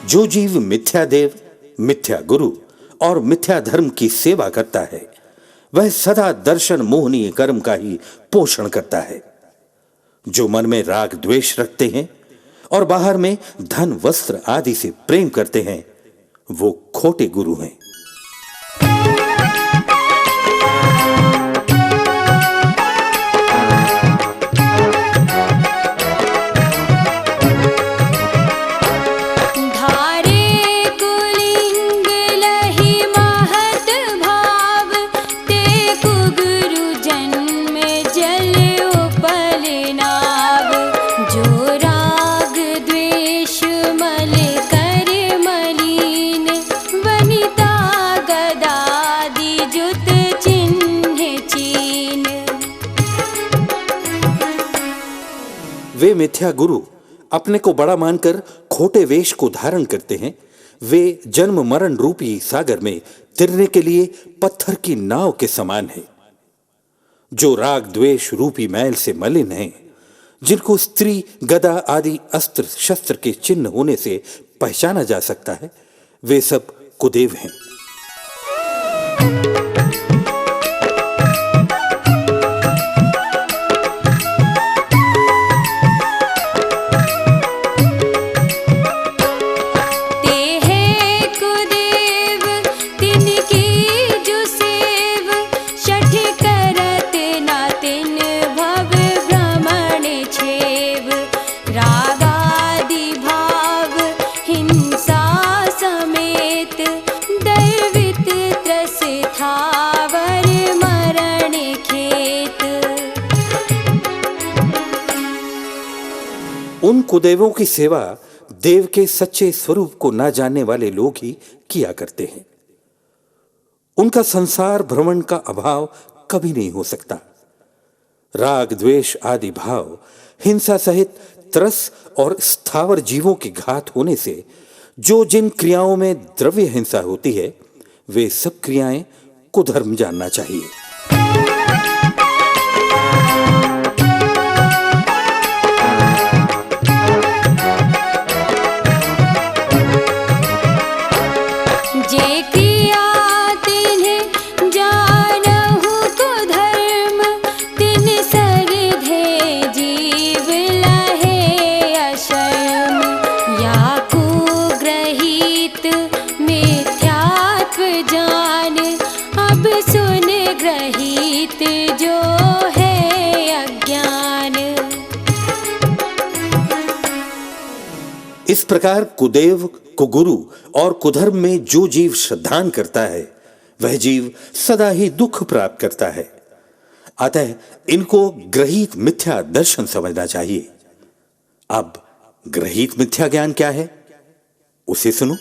जो जीव मिथ्या देव, मिथ्या गुरु और मिथ्या धर्म की सेवा करता है, वह सदा दर्शन मोहनीय कर्म का ही पोषण करता है। जो मन में राग द्वेष रखते हैं और बाहर में धन वस्त्र आदि से प्रेम करते हैं, वो खोटे गुरु हैं। वे मिथ्या गुरु अपने को बड़ा मानकर खोटे वेश को धारण करते हैं। वे जन्म मरण रूपी सागर में तैरने के लिए पत्थर की नाव के समान है। जो राग द्वेष रूपी मैल से मलिन हैं, जिनको स्त्री गदा आदि अस्त्र शस्त्र के चिन्ह होने से पहचाना जा सकता है, वे सब कुदेव हैं। उन कुदेवों की सेवा देव के सच्चे स्वरूप को ना जानने वाले लोग ही किया करते हैं। उनका संसार भ्रमण का अभाव कभी नहीं हो सकता। राग द्वेष आदि भाव, हिंसा सहित त्रस और स्थावर जीवों के घात होने से जो जिन क्रियाओं में द्रव्य हिंसा होती है, वे सब क्रियाएं कुधर्म जानना चाहिए। इस प्रकार कुदेव, कुगुरु और कुधर्म में जो जीव श्रद्धान करता है, वह जीव सदा ही दुख प्राप्त करता है। अतः इनको ग्रहित मिथ्या दर्शन समझना चाहिए। अब ग्रहित मिथ्या ज्ञान क्या है, उसे सुनो।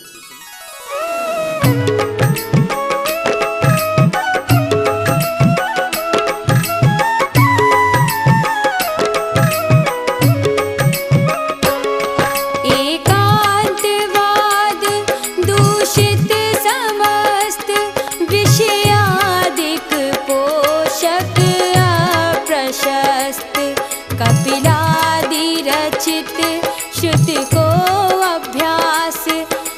कपिलादि रचित श्रुति को अभ्यास,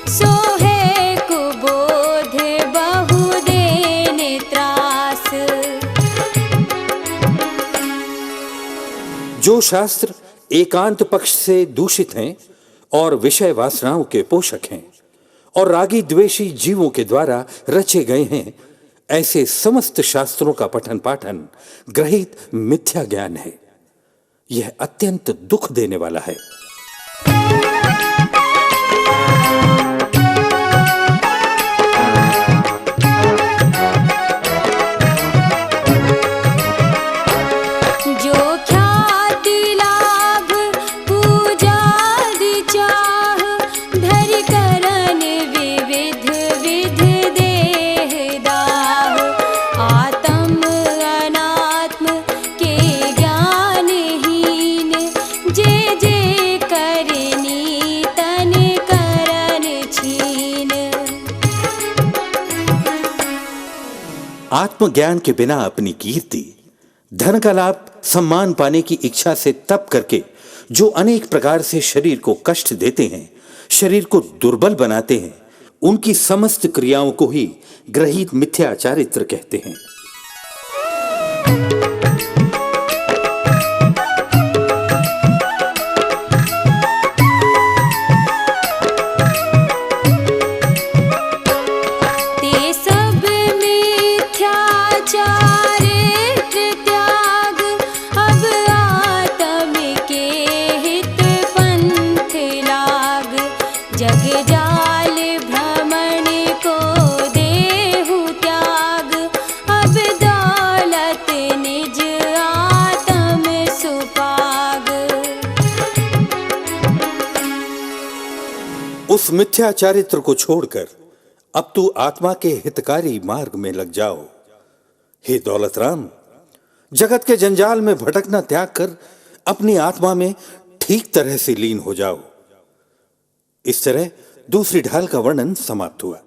सो है कुबोध बहु देने त्रास। जो शास्त्र एकांत पक्ष से दूषित हैं और विषय वासनाओं के पोषक हैं और रागी द्वेषी जीवों के द्वारा रचे गए हैं, ऐसे समस्त शास्त्रों का पठन पाठन ग्रहित मिथ्या ज्ञान है। यह अत्यंत दुख देने वाला है। आत्मज्ञान के बिना अपनी कीर्ति, धन का लाभ, सम्मान पाने की इच्छा से तप करके जो अनेक प्रकार से शरीर को कष्ट देते हैं, शरीर को दुर्बल बनाते हैं, उनकी समस्त क्रियाओं को ही ग्रहित मिथ्या चारित्र कहते हैं। उस मिथ्या चारित्र को छोड़कर अब तू आत्मा के हितकारी मार्ग में लग जाओ। हे दौलत राम, जगत के जंजाल में भटकना त्याग कर अपनी आत्मा में ठीक तरह से लीन हो जाओ। इस तरह दूसरी ढाल का वर्णन समाप्त हुआ।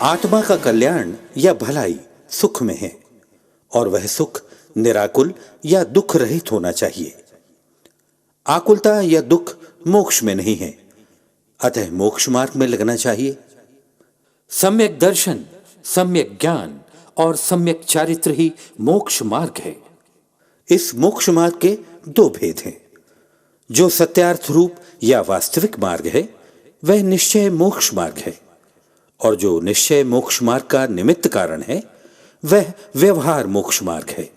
आत्मा का कल्याण या भलाई सुख में है और वह सुख निराकुल या दुख रहित होना चाहिए। आकुलता या दुख मोक्ष में नहीं है, अतः मोक्ष मार्ग में लगना चाहिए। सम्यक दर्शन, सम्यक ज्ञान और सम्यक चारित्र ही मोक्ष मार्ग है। इस मोक्ष मार्ग के दो भेद हैं। जो सत्यार्थ रूप या वास्तविक मार्ग है वह निश्चय मोक्ष मार्ग है, और जो निश्चय मोक्ष मार्ग का निमित्त कारण है वह व्यवहार मोक्ष मार्ग है।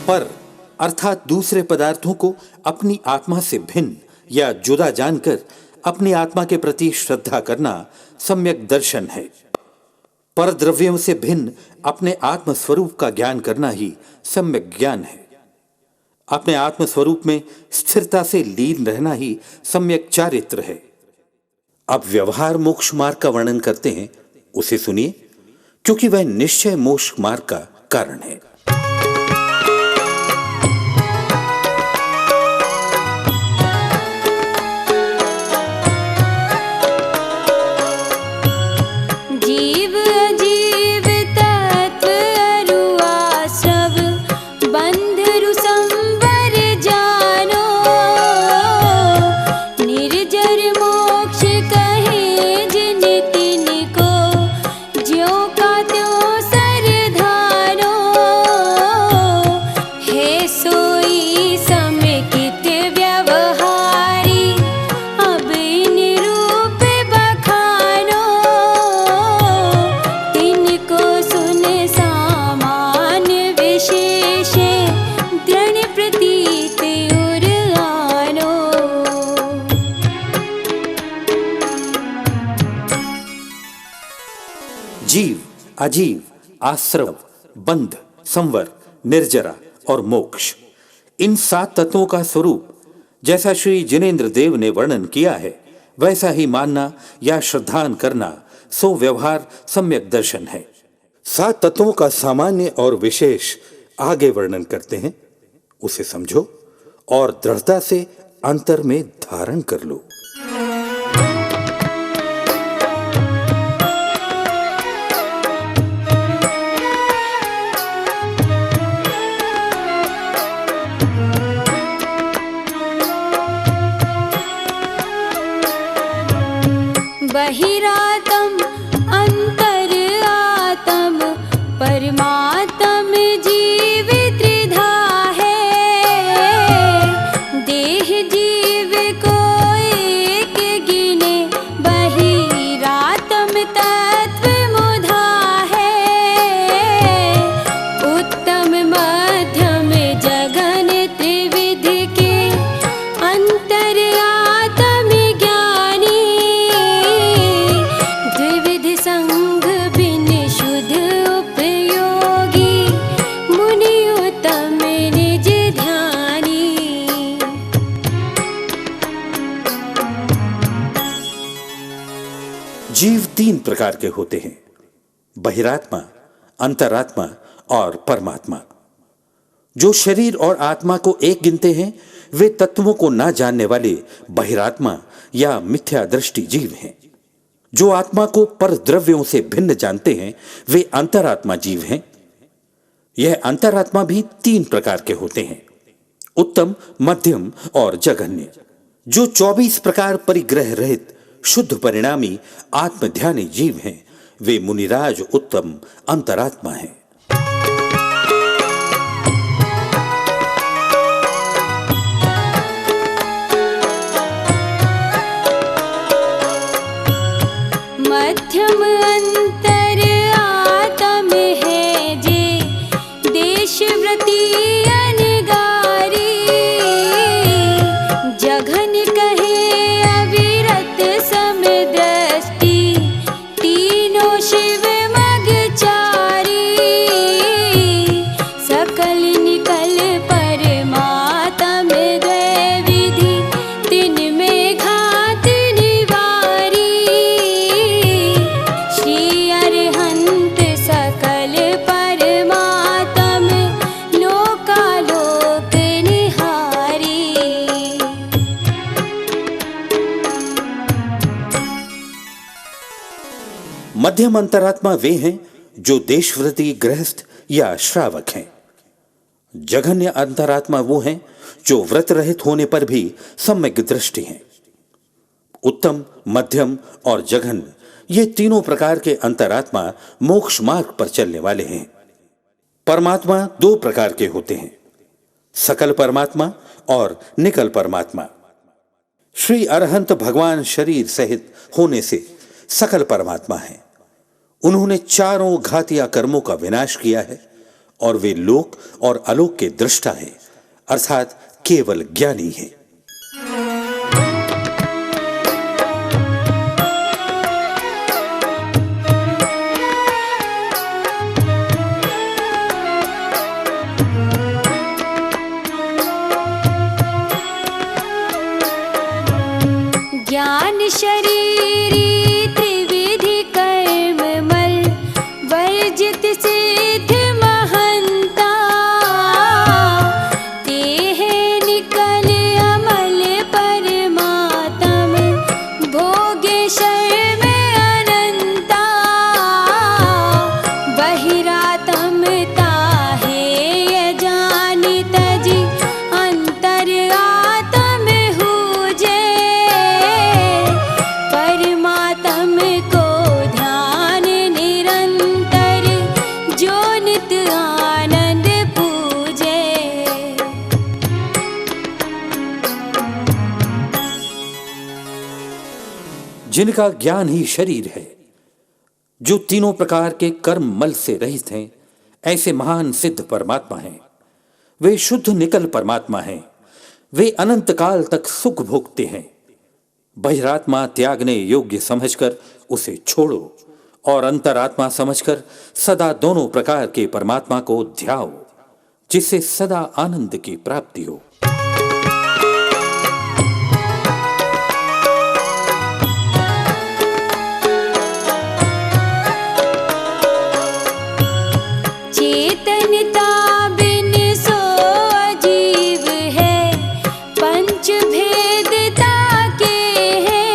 पर अर्थात दूसरे पदार्थों को अपनी आत्मा से भिन्न या जुदा जानकर अपनी आत्मा के प्रति श्रद्धा करना सम्यक दर्शन है। पर द्रव्यों से भिन्न अपने आत्म स्वरूप का ज्ञान करना ही सम्यक ज्ञान है। अपने आत्म स्वरूप में स्थिरता से लीन रहना ही सम्यक चारित्र है। अब व्यवहार मोक्ष मार्ग का वर्णन करते हैं, उसे सुनिए, क्योंकि वह निश्चय मोक्ष मार्ग का कारण है। आजीव, आश्रव, बंध, संवर, निर्जरा और मोक्ष, इन 7 तत्वों का स्वरूप जैसा श्री जिनेन्द्र देव ने वर्णन किया है, वैसा ही मानना या श्रद्धान करना सो व्यवहार सम्यक दर्शन है। 7 तत्वों का सामान्य और विशेष आगे वर्णन करते हैं, उसे समझो और दृढ़ता से अंतर में धारण कर लो। बहिरातम अंतर आतम परमात्म जीव त्रिधा है। देह जीव को एक गिने बहिरातम तत्व मुधा है। उत्तम मध्यम जगन त्रिविध के अंतर आतम ज्ञानी। द्विविध संग बिन शुद्ध उपयोगी मुनि उत्तम निज ध्यानी। जीव 3 प्रकार के होते हैं, बहिरात्मा, अंतरात्मा और परमात्मा। जो शरीर और आत्मा को एक गिनते हैं, वे तत्वों को ना जानने वाले बहिरात्मा या मिथ्या दृष्टि जीव हैं। जो आत्मा को पर द्रव्यों से भिन्न जानते हैं, वे अंतरात्मा जीव हैं। यह अंतरात्मा भी 3 प्रकार के होते हैं, उत्तम, मध्यम और जघन्य। जो 24 प्रकार परिग्रह रहित शुद्ध परिणामी आत्मध्यानी जीव हैं, वे मुनिराज उत्तम अंतरात्मा हैं। मध्यम अंतर आतम है जे देशव्रती अनगारी। जघन कहे अविरत समदृष्टि तीनों शिव मगचारी। सकल निकल परमात्म द्वैविधि तिन में घात निवारी। श्री अरहंत सकल परमात्म लोकालोक निहारी। मध्यम अंतरात्मा वे हैं जो देशव्रती, गृहस्थ या श्रावक हैं। जघन्य अंतरात्मा वो हैं जो व्रत रहित होने पर भी सम्यक दृष्टि हैं। उत्तम, मध्यम और जघन्य ये तीनों प्रकार के अंतरात्मा मोक्ष मार्ग पर चलने वाले हैं। परमात्मा 2 प्रकार के होते हैं, सकल परमात्मा और निकल परमात्मा। श्री अरहंत भगवान शरीर सहित होने से सकल परमात्मा हैं। उन्होंने चारों घातिया कर्मों का विनाश किया है और वे लोक और अलोक के दृष्टा हैं, अर्थात केवल ज्ञानी हैं। ज्ञान शरीरी त्रिविधि कर्म मल वर्जित सिद्ध महंता। तेह निकल अमल परमात्म भोगे शर्म अनंता। बहिरातम ताहे ये जान तजी अंतर आत्म हुजे। परमात्म को ध्यान निरंतर जो नित आनंद पूजे। जिनका ज्ञान ही शरीर है, जो तीनों प्रकार के कर्म मल से रहित हैं, ऐसे महान सिद्ध परमात्मा हैं। वे शुद्ध निकल परमात्मा हैं। वे अनंत काल तक सुख भोगते हैं। बहिरात्मा त्यागने योग्य समझकर उसे छोड़ो और अंतरात्मा समझकर सदा दोनों प्रकार के परमात्मा को ध्याओ, जिससे सदा आनंद की प्राप्ति हो। चेतनता बिन सो अजीव है, पंच भेदता के है।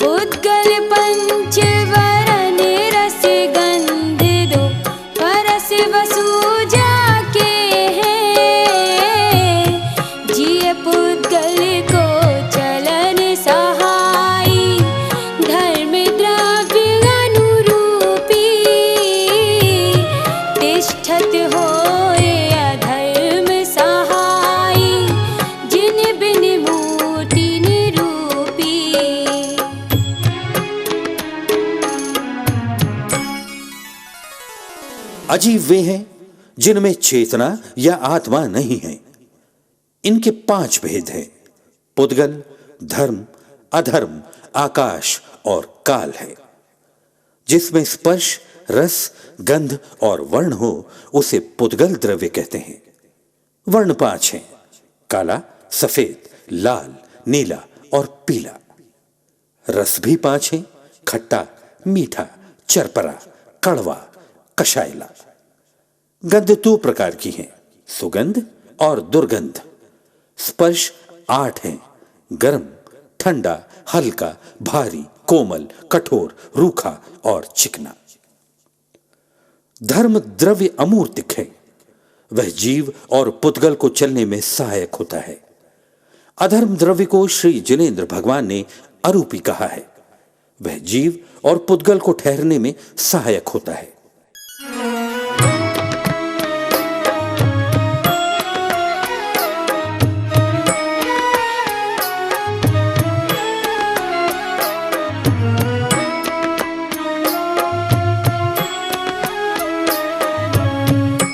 उद्गल पंच वरन रस गंध दो, परस वसु जाके है। जिय पुद्गल को चलन सहाई, धर्म द्रव्य अनुरूपी। तिष्ठत होए अधर्म सहाई, जिन बिन मूर्ति निरूपी। अजीव वे हैं जिनमें चेतना या आत्मा नहीं है। इनके 5 भेद हैं, पुद्गल, धर्म, अधर्म, आकाश और काल है। जिसमें स्पर्श, रस, गंध और वर्ण हो उसे पुद्गल द्रव्य कहते हैं। वर्ण 5 हैं, काला, सफेद, लाल, नीला और पीला। रस भी 5 हैं, खट्टा, मीठा, चरपरा, कड़वा, कषायला। गंध 2 प्रकार की हैं, सुगंध और दुर्गंध। स्पर्श 8 हैं, गर्म, ठंडा, हल्का, भारी, कोमल, कठोर, रूखा और चिकना। धर्म द्रव्य अमूर्तिक है, वह जीव और पुद्गल को चलने में सहायक होता है। अधर्म द्रव्य को श्री जिनेन्द्र भगवान ने अरूपी कहा है, वह जीव और पुद्गल को ठहरने में सहायक होता है।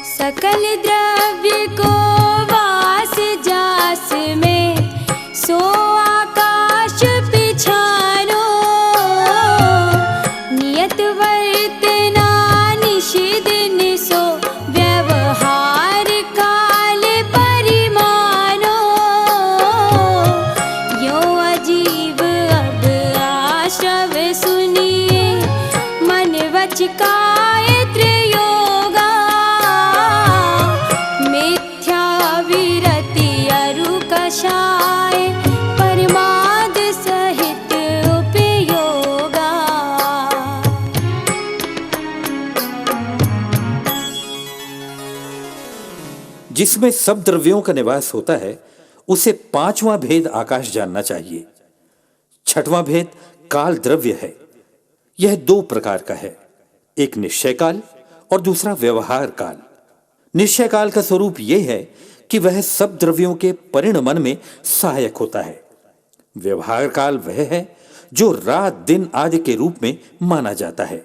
सकल द्रव्य को वास जास में, सो आकाश पिछानो। नियत वर्तना निश दिन, सो व्यवहार काल परिमानो। यो अजीव अब आश्रव सुनिए, मन वच काय त्रियोगा। मिथ्या विरति अरु कषाय, परमाद सहित उपयोगा। जिसमें सब द्रव्यों का निवास होता है उसे 5वां भेद आकाश जानना चाहिए। 6वां भेद काल द्रव्य है। यह 2 प्रकार का है, एक निश्चय काल और दूसरा व्यवहार काल। निश्चय काल का स्वरूप यह है कि वह सब द्रव्यों के परिणमन में सहायक होता है। व्यवहार काल वह है जो रात दिन आदि के रूप में माना जाता है।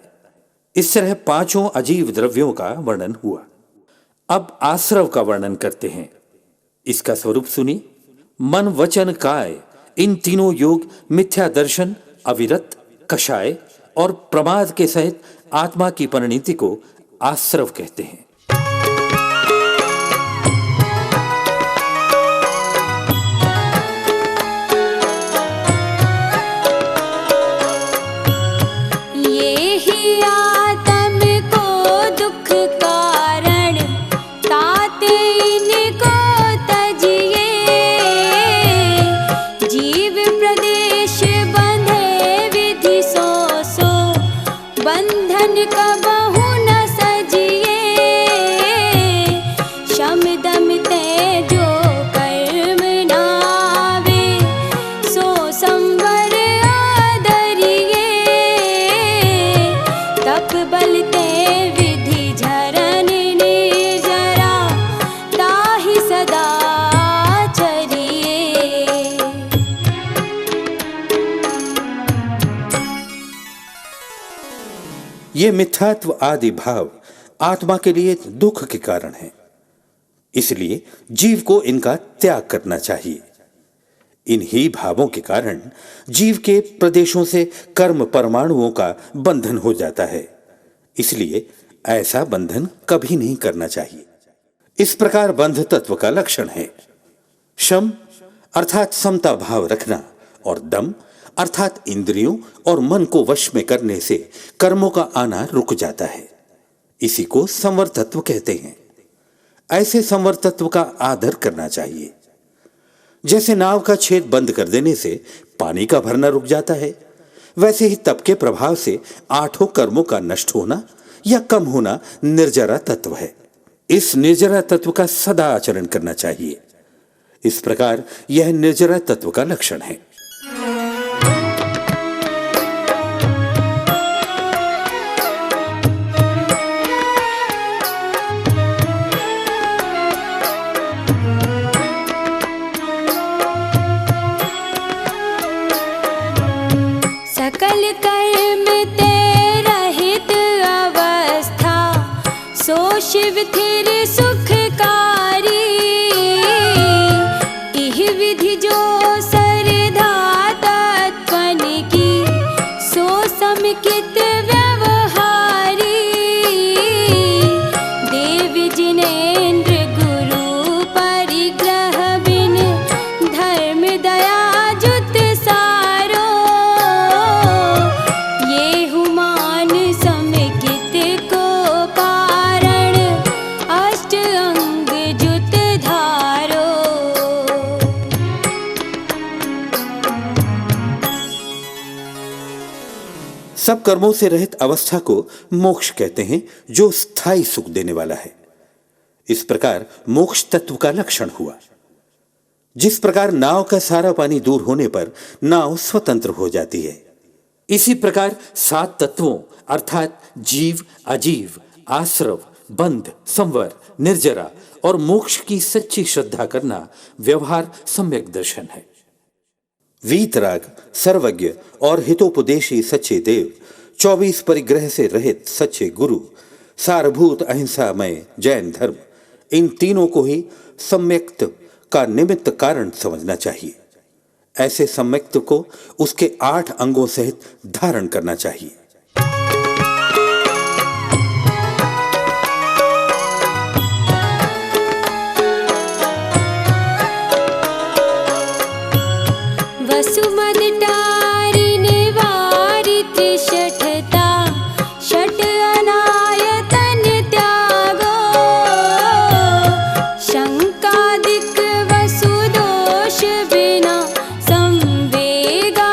इस तरह 5 अजीव द्रव्यों का वर्णन हुआ। अब आश्रव का वर्णन करते हैं। इसका स्वरूप सुनिए। मन, वचन, काय, इन तीनों योग मिथ्या दर्शन, अविरत, कषाय और प्रमाद के सहित आत्मा की परिणति को आश्रव कहते हैं। ये ही आत्म को दुख कारण, ताते इनको तजिए। जीव प्रदेश बंधे विधि सो सो, बंधन कबहु न सजिए। शम दम तेजो कर्म नावे, सो संवर आदरिए। तप बल ते विधि झरन निर्जरा, ताहि सदा चरिए। ये मिथ्यात्व आदि भाव आत्मा के लिए दुख के कारण है, इसलिए जीव को इनका त्याग करना चाहिए। इन्हीं भावों के कारण जीव के प्रदेशों से कर्म परमाणुओं का बंधन हो जाता है। इसलिए ऐसा बंधन कभी नहीं करना चाहिए। इस प्रकार बंध तत्व का लक्षण है शम अर्थात समता भाव रखना, और दम अर्थात इंद्रियों और मन को वश में करने से कर्मों का आना रुक जाता है। इसी को संवर तत्व कहते हैं। ऐसे संवर तत्व का आदर करना चाहिए। जैसे नाव का छेद बंद कर देने से पानी का भरना रुक जाता है, वैसे ही तप के प्रभाव से आठों कर्मों का नष्ट होना या कम होना निर्जरा तत्व है। इस निर्जरा तत्व का सदा आचरण करना चाहिए। इस प्रकार यह निर्जरा तत्व का लक्षण है। सकल कर्म ते रहित अवस्था, सो शिव थिर सुखकारी। इह विधि जो सरधा तत्पन की, सो समिकित व्यवहारी। देव जिनेन्द्र गुरु परिग्रह बिन, धर्म दया जुत सारो। ये हुमान समिकित को कारण, अष्ट अंग जुत धारो। सब कर्मों से रहित अवस्था को मोक्ष कहते हैं, जो स्थायी सुख देने वाला है। इस प्रकार मोक्ष तत्व का लक्षण हुआ। जिस प्रकार नाव का सारा पानी दूर होने पर नाव स्वतंत्र हो जाती है, इसी प्रकार सात तत्वों अर्थात जीव, अजीव, आश्रव, बंध, संवर, निर्जरा और मोक्ष की सच्ची श्रद्धा करना व्यवहार सम्यक दर्शन है। वीतराग, सर्वज्ञ और हितोपदेशी सच्चे देव, 24 परिग्रह से रहित सच्चे गुरु, सारभूत अहिंसामय जैन धर्म, इन तीनों को ही सम्यक्त का निमित्त कारण समझना चाहिए। ऐसे सम्यक्त को उसके 8 अंगों सहित धारण करना चाहिए। वसुमद टारि निवारि त्रिशठता, षट अनायतन त्यागो। शंकादिक वसुदोष बिना, संवेगादिक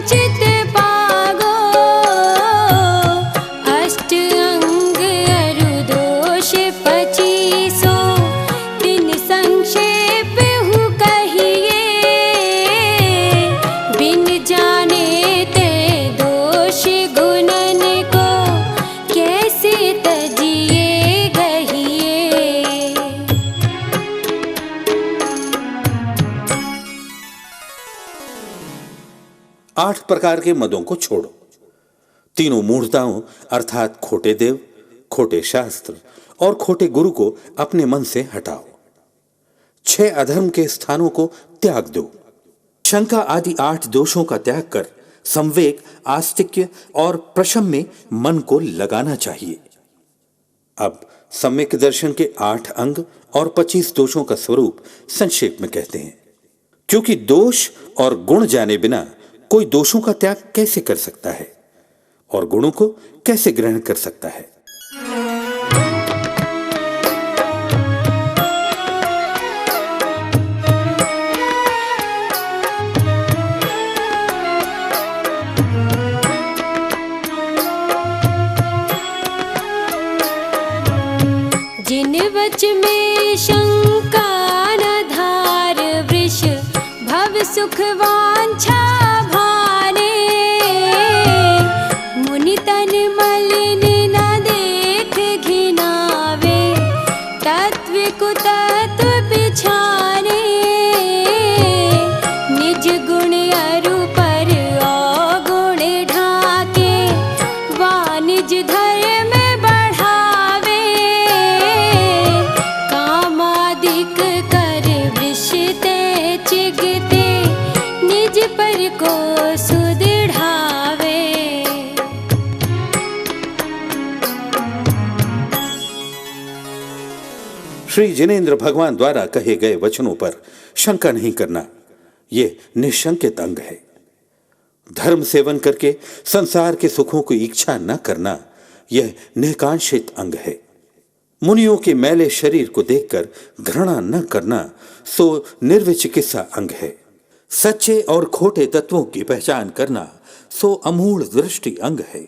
चित पागो। अष्ट अंग अरु दोष 25, तिन संक्षेप हु कहिए। बिन जाने ते दोष गुणन को, कैसे तजिए गहिए। 8 प्रकार के मदों को छोड़ो। तीनों मूढ़ताओं अर्थात खोटे देव, खोटे शास्त्र और खोटे गुरु को अपने मन से हटाओ। 6 अधर्म के स्थानों को त्याग दो। शंका आदि 8 दोषों का त्याग कर संवेग, आस्तिक्य और प्रशम में मन को लगाना चाहिए। अब सम्यक दर्शन के 8 अंग और 25 दोषों का स्वरूप संक्षेप में कहते हैं। क्योंकि दोष और गुण जाने बिना कोई दोषों का त्याग कैसे कर सकता है और गुणों को कैसे ग्रहण कर सकता है। जिन वच में शंका न धार, वृष भव सुख वांछा भाने। मुनि तन मलिन न देख घिनावे, तत्व को तत्व पिछाने। निज गुण अरु पर अवगुण ढाके, वानिज धर्म बढ़ावे। कामादिक कर वृषते चिगते, श्री जिनेंद्र भगवान द्वारा कहे गए वचनों पर शंका नहीं करना, यह निशंकित अंग है। धर्म सेवन करके संसार के सुखों की इच्छा न करना, यह निकांक्षित अंग है। मुनियों के मैले शरीर को देखकर घृणा न करना, सो निर्विचिकित्सा अंग है। सच्चे और खोटे तत्वों की पहचान करना, सो अमूढ़ दृष्टि अंग है।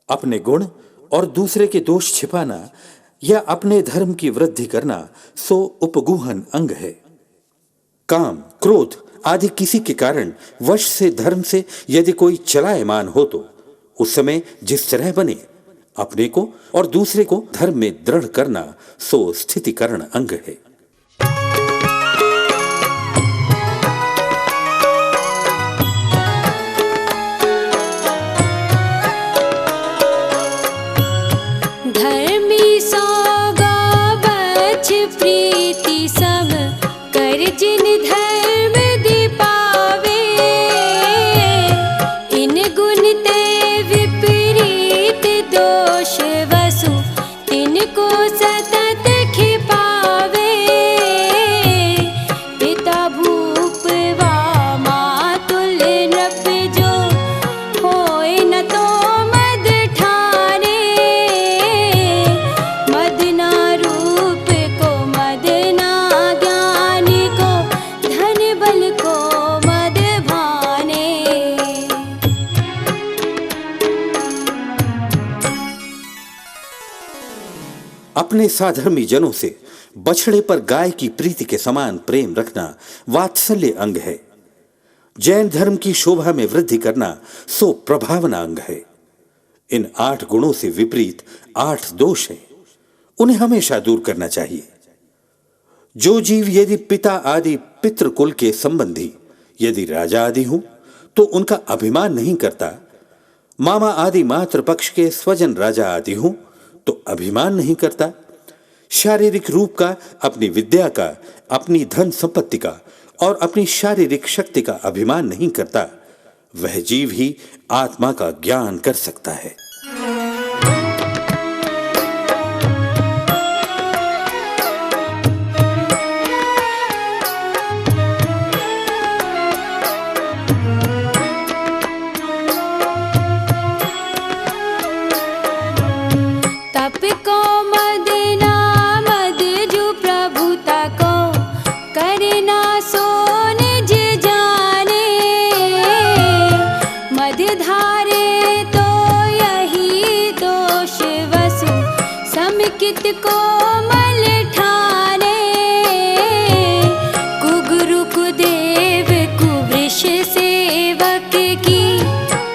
अपने गुण और दूसरे के दोष छिपाना या अपने धर्म की वृद्धि करना, सो उपगूहन अंग है। काम, क्रोध आदि किसी के कारण वश से धर्म से यदि कोई चलायमान हो तो उस समय जिस तरह बने, अपने को और दूसरे को धर्म में दृढ़ करना, सो स्थितिकरण अंग है। धर्मी सो गो बछ प्रीति सम कर जिन धर्म दीपावे, इन गुण ते विपरीत दोष वसु तिनको सतत खिपावे। पिता भूप वा मातुल नृप जो होए न तो मद ठाने, मद ना रूप को मद ना ज्ञान को धन बल को मद भाने। अपने साधर्मी जनों से बछड़े पर गाय की प्रीति के समान प्रेम रखना वात्सल्य अंग है। जैन धर्म की शोभा में वृद्धि करना, सो प्रभावना अंग है। इन 8 गुणों से विपरीत 8 दोष हैं, उन्हें हमेशा दूर करना चाहिए। जो जीव यदि पिता आदि पितृकुल के संबंधी, यदि राजा आदि हों तो उनका अभिमान नहीं करता, मामा आदि मातृपक्ष के स्वजन राजा आदि हों तो अभिमान नहीं करता, शारीरिक रूप का, अपनी विद्या का, अपनी धन संपत्ति का और अपनी शारीरिक शक्ति का अभिमान नहीं करता, वह जीव ही आत्मा का ज्ञान कर सकता है। तप को मद ना मद जो प्रभुता को करना सो निज जाने, मद धारे तो यही दोष वसु समिकित को मल ठाने। कुगुरु कुदेव कुवृष सेवक की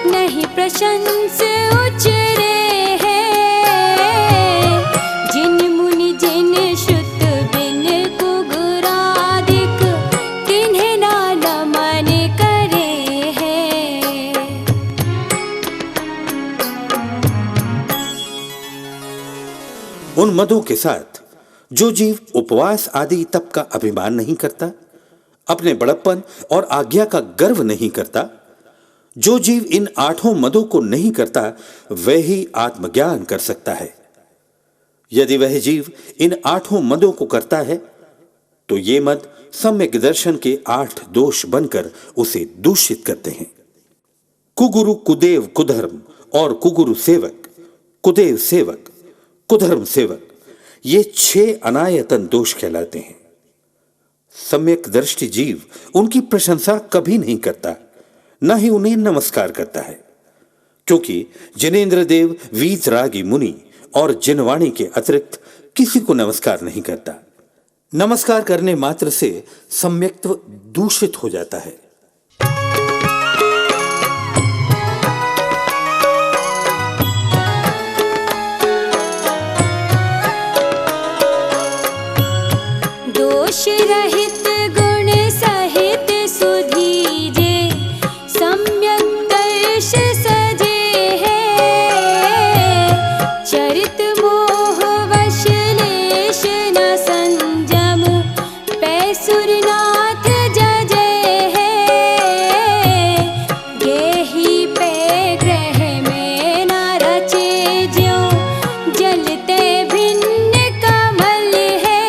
नहीं प्रशंस उचरे है, जिन मुनि जिन श्रुत बिन कुगुरादिक तिन्हें ना नमन करे है। उन मदों के साथ जो जीव उपवास आदि तप का अभिमान नहीं करता, अपने बड़प्पन और आज्ञा का गर्व नहीं करता, जो जीव इन 8 मदों को नहीं करता, वह ही आत्मज्ञान कर सकता है। यदि वह जीव इन 8 मदों को करता है तो ये मद सम्यक दर्शन के 8 दोष बनकर उसे दूषित करते हैं। कुगुरु कुदेव कुधर्म और कुगुरु सेवक, कुदेव सेवक, कुधर्म सेवक, ये 6 अनायतन दोष कहलाते हैं। सम्यक दृष्टि जीव उनकी प्रशंसा कभी नहीं करता, न ही उन्हें नमस्कार करता है, क्योंकि जिनेंद्र देव वीतरागी मुनि और जिनवाणी के अतिरिक्त किसी को नमस्कार नहीं करता। नमस्कार करने मात्र से सम्यक्त्व दूषित हो जाता है। दोष रहित गुण सहित सुधीजे, सम्यक दर्श सजे है। चरित मोह वश लेश न संजम, पैसुरनाथ जजे है। गेही पे ग्रह में न रचे ज्यों, जलते भिन्न कमल है।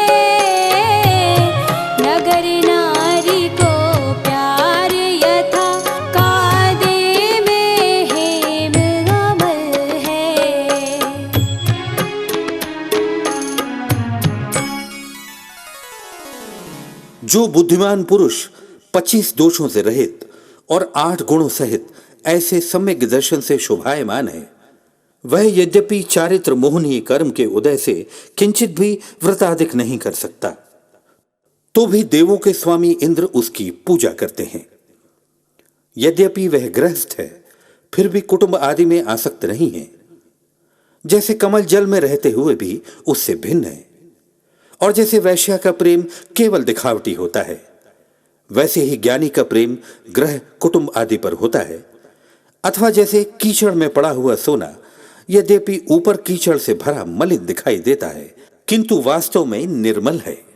जो बुद्धिमान पुरुष 25 दोषों से रहित और 8 गुणों सहित ऐसे सम्यक दर्शन से शोभायमान है, वह यद्यपि चारित्र मोहनीय कर्म के उदय से किंचित भी व्रताधिक नहीं कर सकता, तो भी देवों के स्वामी इंद्र उसकी पूजा करते हैं। यद्यपि वह गृहस्थ है, फिर भी कुटुंब आदि में आसक्त नहीं है। जैसे कमल जल में रहते हुए भी उससे भिन्न है, और जैसे वैश्या का प्रेम केवल दिखावटी होता है, वैसे ही ज्ञानी का प्रेम ग्रह कुटुंब आदि पर होता है। अथवा जैसे कीचड़ में पड़ा हुआ सोना यद्यपि ऊपर कीचड़ से भरा मलिन दिखाई देता है, किंतु वास्तव में निर्मल है।